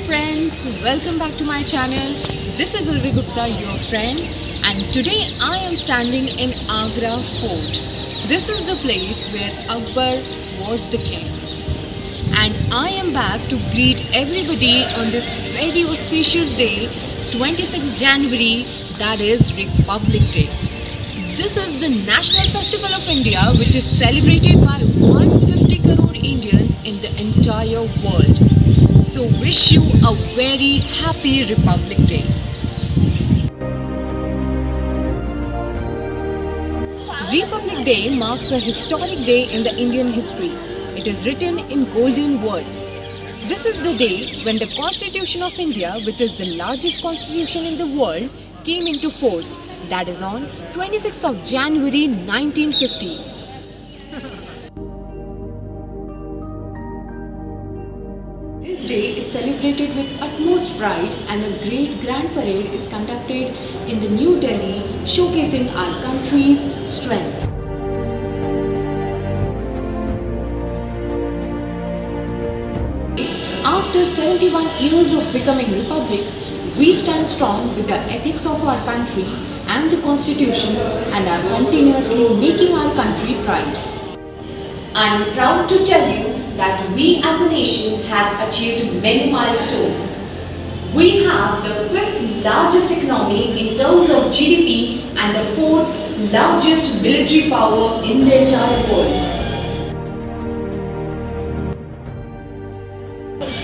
friends, welcome back to my channel. This is Urvi Gupta, your friend, and today I am standing in Agra Fort. This is the place where Akbar was the king. And I am back to greet everybody on this very auspicious day, 26 January, that is Republic Day. This is the National Festival of India, which is celebrated by 150 crore Indians in the entire world. So wish you a very happy Republic Day. Republic Day marks a historic day in the Indian history. It is written in golden words. This is the day when the Constitution of India, which is the largest constitution in the world, came into force. That is on 26th of January 1950. This day is celebrated with utmost pride and a great grand parade is conducted in the New Delhi, showcasing our country's strength. After 71 years of becoming republic, we stand strong with the ethics of our country and the constitution and are continuously making our country proud. I am proud to tell you that we as a nation has achieved many milestones. We have the 5th largest economy in terms of GDP and the 4th largest military power in the entire world.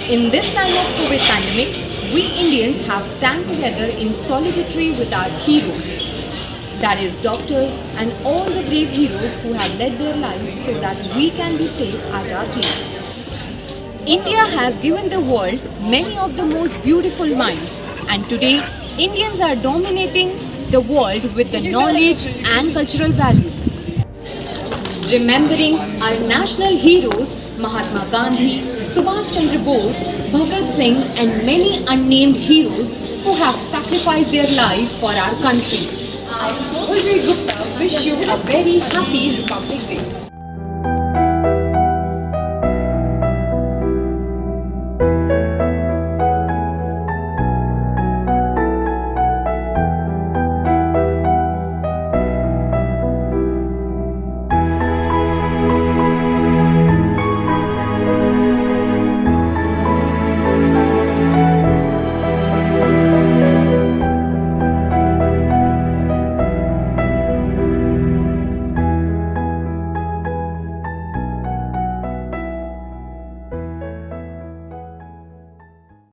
In this time of COVID pandemic, we Indians have stand together in solidarity with our heroes. That is doctors and all the brave heroes who have led their lives so that we can be safe at our place. India has given the world many of the most beautiful minds, and today Indians are dominating the world with the knowledge and cultural values. Remembering our national heroes Mahatma Gandhi, Subhash Chandra Bose, Bhagat Singh and many unnamed heroes who have sacrificed their life for our country. I, Urvi Gupta, wish you a very happy Republic Day.